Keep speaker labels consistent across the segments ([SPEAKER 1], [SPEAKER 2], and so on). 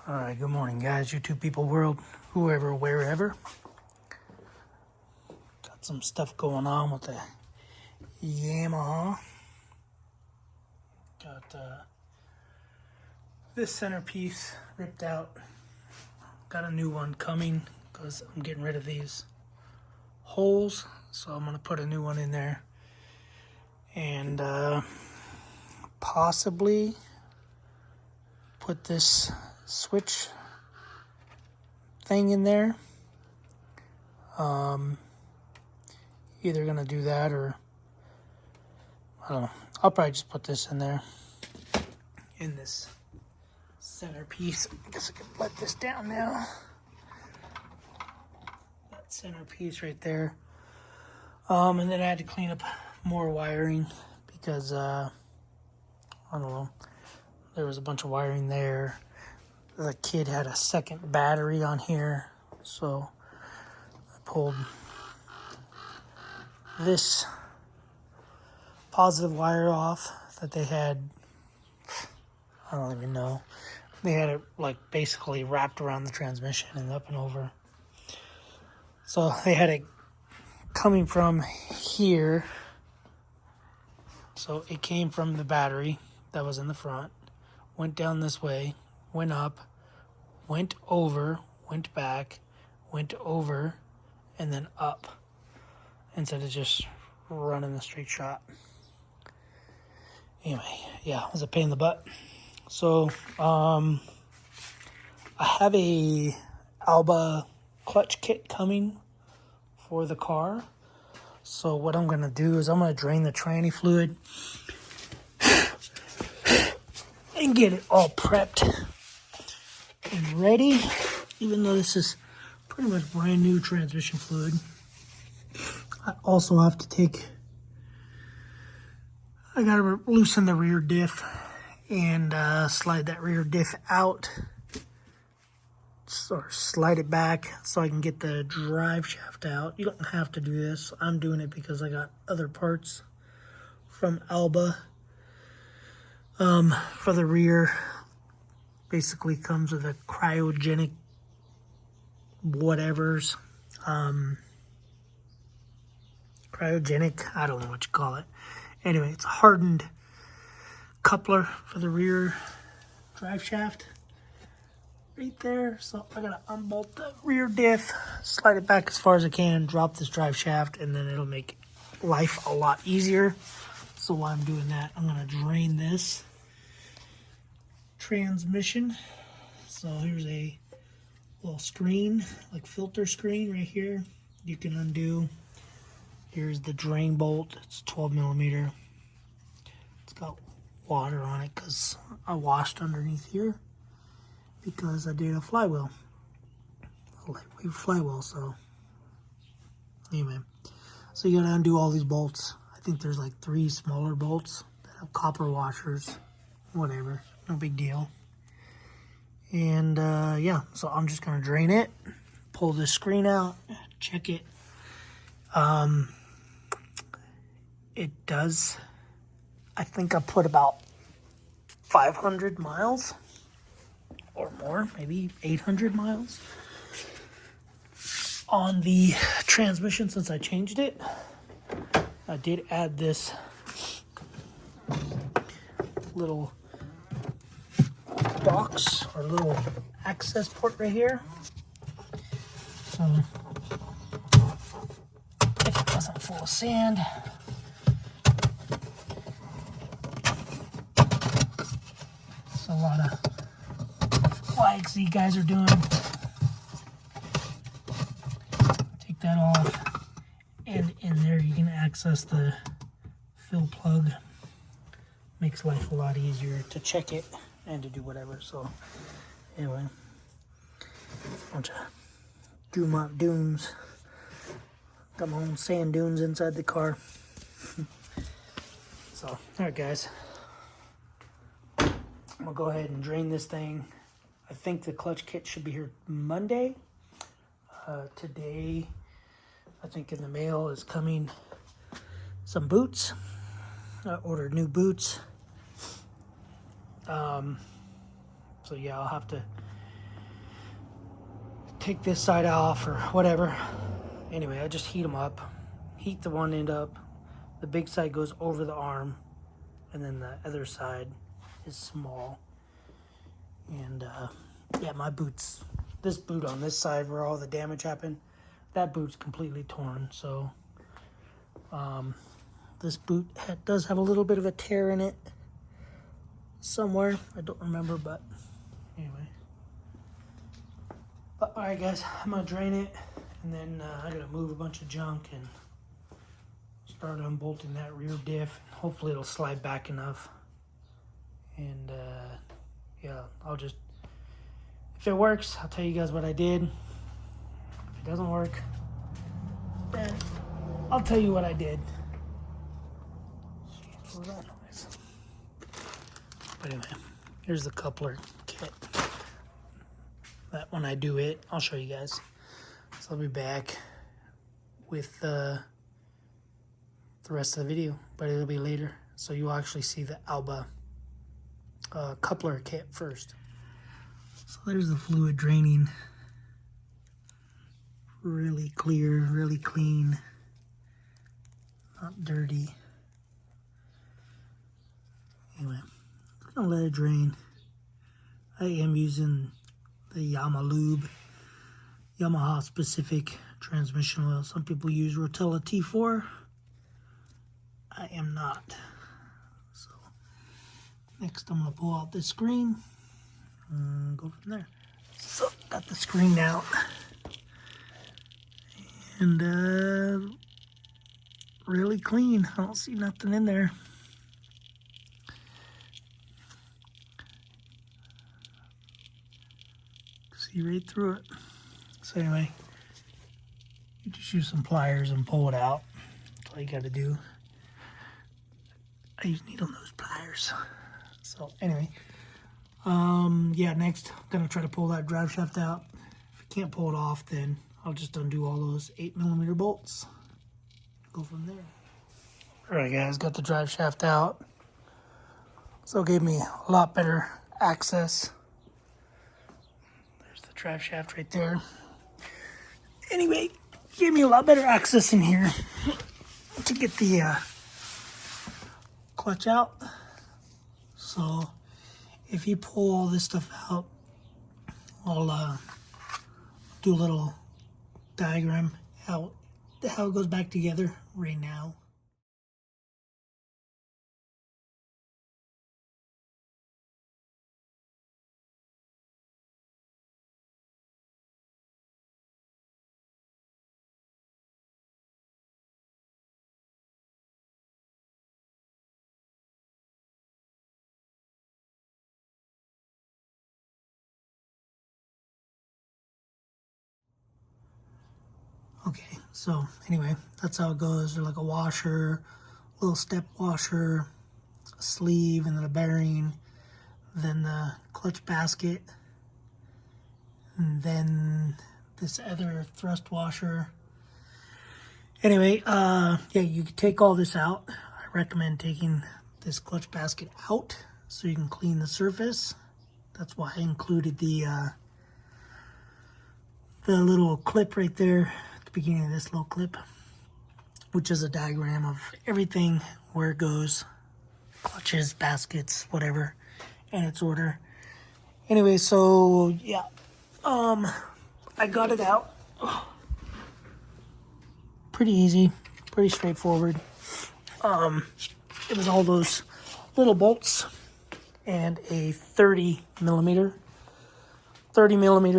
[SPEAKER 1] Alright, good morning guys, YouTube people world, whoever, wherever. Got some stuff going on with the Yamaha. Got this centerpiece ripped out. Got a new one coming because I'm getting rid of these holes. So I'm going to put a new one in there. And possibly put this switch thing in there. Either gonna do that or I don't know. I'll probably just put this in there in this centerpiece. I guess I can let this down now. That centerpiece right there. And then I had to clean up more wiring because I don't know. There was a bunch of wiring there. The kid had a second battery on here, so I pulled this positive wire off that they had. I don't even know. They had it like basically wrapped around the transmission and up and over. So they had it coming from here. So it came from the battery that was in the front, went down this way, went up, went over, went back, went over, and then up, instead of just running the straight shot. Anyway, yeah, it was a pain in the butt. So, I have a Alba Clitch kit coming for the car. So what I'm going to do is I'm going to drain the tranny fluid and get it all prepped and ready, even though this is pretty much brand new transmission fluid. I also have to I gotta loosen the rear diff and slide that rear diff out, or slide it back so I can get the drive shaft out. You don't have to do this. I'm doing it because I got other parts from Alba for the rear. Basically comes with a cryogenic whatevers. Cryogenic, I don't know what you call it. Anyway, it's a hardened coupler for the rear drive shaft right there. So I gotta unbolt the rear diff, slide it back as far as I can, drop this drive shaft, and then it'll make life a lot easier. So while I'm doing that, I'm gonna drain this transmission. So here's a little screen, like filter screen right here. You can undo. Here's the drain bolt. It's 12 millimeter. It's got water on it because I washed underneath here because I did a flywheel, a lightweight flywheel. So anyway, so you gotta undo all these bolts. I think there's like 3 smaller bolts that have copper washers. Whatever, no big deal. And yeah, so I'm just gonna drain it, pull this screen out, check it. It does, I think I put about 500 miles or more, maybe 800 miles on the transmission since I changed it. I did add this little box or little access port right here. So if it wasn't full of sand, it's a lot of YXZ guys are doing. Take that off, and in there you can access the fill plug. Makes life a lot easier to check it and to do whatever. So anyway, bunch of dunes. Got my own sand dunes inside the car. So, alright guys. I'm gonna go ahead and drain this thing. I think the clutch kit should be here Monday. Today, I think in the mail is coming some boots. I ordered new boots. So yeah, I'll have to take this side off or whatever. Anyway, I just heat them up. Heat the one end up. The big side goes over the arm, and then the other side is small. And yeah, my boots, this boot on this side where all the damage happened, that boot's completely torn. So this boot does have a little bit of a tear in it somewhere. I don't remember, but anyway. But, all right, guys, I'm gonna drain it, and then I gotta move a bunch of junk and start unbolting that rear diff. Hopefully it'll slide back enough. And yeah, I'll just, if it works, I'll tell you guys what I did. If it doesn't work, then I'll tell you what I did. What was that noise? But anyway, here's the coupler kit. That when I do it, I'll show you guys. So I'll be back with the rest of the video, but it'll be later. So you'll actually see the Alba coupler kit first. So there's the fluid draining. Really clear, really clean, not dirty. Anyway, I'm gonna let it drain. I am using the Yamaha specific transmission oil. Some people use Rotella T4. I am not. So next I'm gonna pull out this screen and go from there. So got the screen out, and really clean. I don't see nothing in there. See right through it. So anyway, you just use some pliers and pull it out. That's all you gotta do. I use needle nose pliers. So anyway, yeah, next I'm gonna try to pull that drive shaft out. If I can't pull it off, then I'll just undo all those 8mm bolts. Go from there. Alright guys, got the drive shaft out. So it gave me a lot better access. There's the drive shaft right there. Anyway, gave me a lot better access in here to get the clutch out. So if you pull all this stuff out, I'll do a little diagram how it goes back together right now. Okay, so anyway, that's how it goes. There's like a washer, a little step washer, a sleeve, and then a bearing, then the clutch basket, and then this other thrust washer. Anyway, yeah, you can take all this out. I recommend taking this clutch basket out so you can clean the surface. That's why I included the little clip right there. Beginning of this little clip, which is a diagram of everything, where it goes, clutches, baskets, whatever, in its order. Anyway, so yeah, I got it out. Pretty easy, pretty straightforward. It was all those little bolts and a 30mm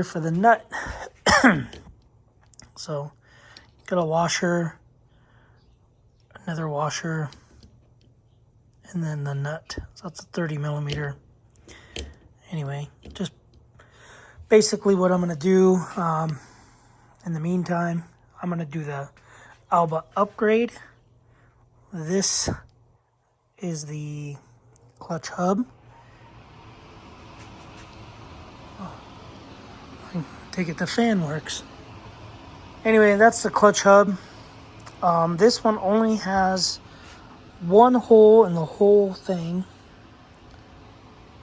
[SPEAKER 1] for the nut. So got a washer, another washer, and then the nut. So that's a 30mm. Anyway, just basically what I'm going to do in the meantime, I'm going to do the Alba upgrade. This is the clutch hub. I take it the fan works. Anyway, that's the clutch hub. This one only has one hole in the whole thing.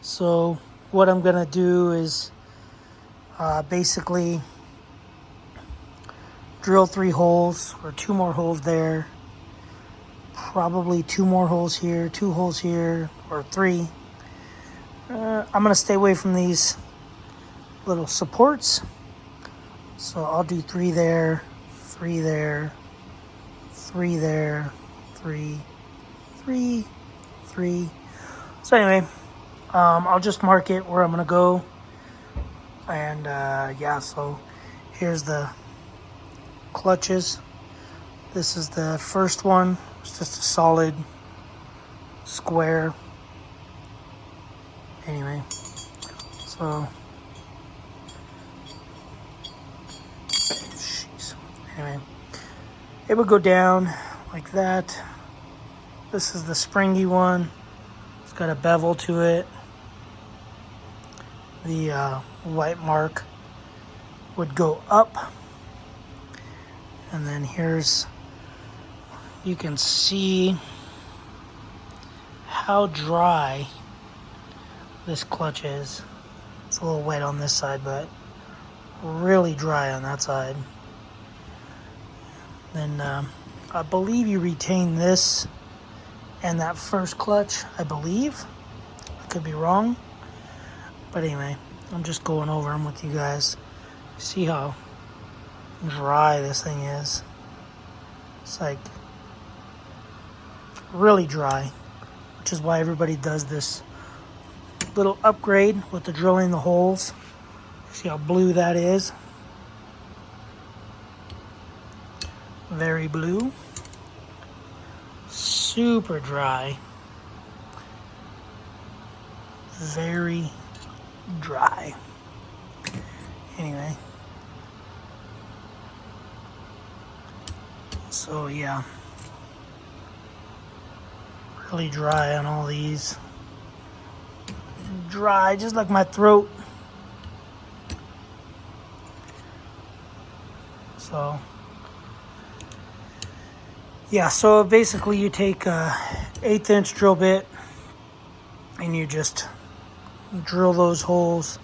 [SPEAKER 1] So what I'm gonna do is basically drill 3 holes, or 2 more holes there. Probably 2 more holes here, 2 holes here, or 3. I'm gonna stay away from these little supports. So I'll do 3 there, 3 there, 3 there, 3, 3, 3. So anyway, I'll just mark it where I'm gonna go. And yeah, so here's the clutches. This is the first one. It's just a solid square. Anyway, so jeez. Anyway, it would go down like that. This is the springy one. It's got a bevel to it. The white mark would go up, and then here's, you can see how dry this clutch is. It's a little wet on this side, but really dry on that side. Then I believe you retain this and that first clutch, I believe. I could be wrong. But anyway, I'm just going over them with you guys. See how dry this thing is. It's like really dry, which is why everybody does this little upgrade with the drilling the holes. See how blue that is? Very blue. Super dry. Very dry. Anyway. So yeah. Really dry on all these. Dry, just like my throat. So yeah, so basically you take a 1/8 inch drill bit and you just drill those holes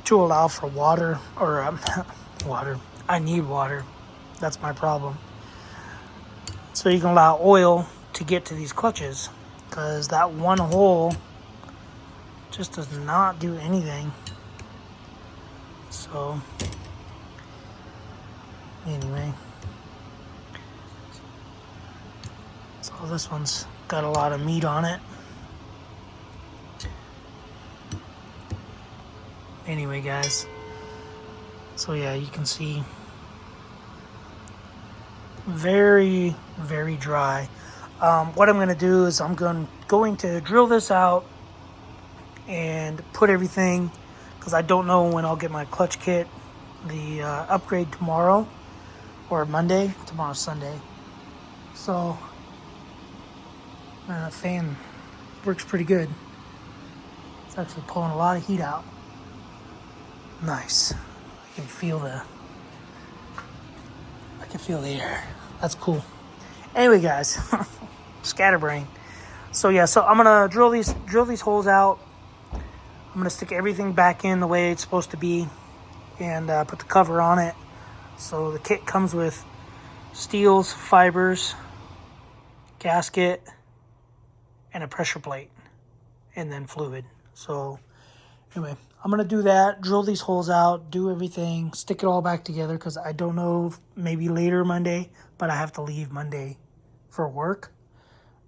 [SPEAKER 1] to allow for water, or water. I need water. That's my problem. So you can allow oil to get to these clutches, because that one hole just does not do anything. So anyway, so this one's got a lot of meat on it. Anyway, guys, so yeah, you can see very, very dry. What I'm going to do is I'm going to drill this out and put everything, because I don't know when I'll get my clutch kit, the upgrade tomorrow or Monday. Tomorrow's Sunday. So that fan works pretty good. It's actually pulling a lot of heat out. Nice. I can feel the air. That's cool. Anyway, guys, scatterbrain. So yeah, so I'm gonna drill these holes out. I'm gonna stick everything back in the way it's supposed to be, and put the cover on it. So the kit comes with steels, fibers, gasket, and a pressure plate, and then fluid. So anyway, I'm going to do that, drill these holes out, do everything, stick it all back together, because I don't know if maybe later Monday, but I have to leave Monday for work,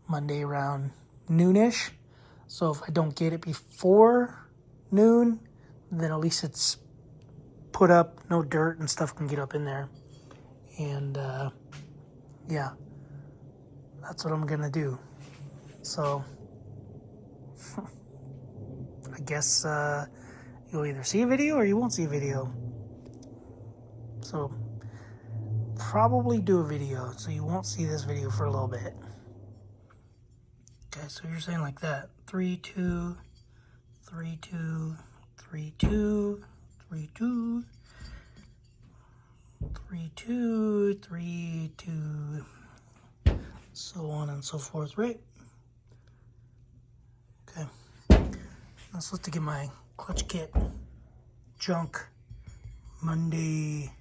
[SPEAKER 1] Monday around noonish. So if I don't get it before noon, then at least it's put up, no dirt and stuff can get up in there. And yeah, that's what I'm going to do. So I guess you'll either see a video or you won't see a video. So probably do a video, so you won't see this video for a little bit. Okay, so you're saying like that. 3, 2, 3, 2, 3, 2, 3, 2, 3, 2, 3, 2, so on and so forth, right? Okay. I'm supposed to get my clutch kit junk Monday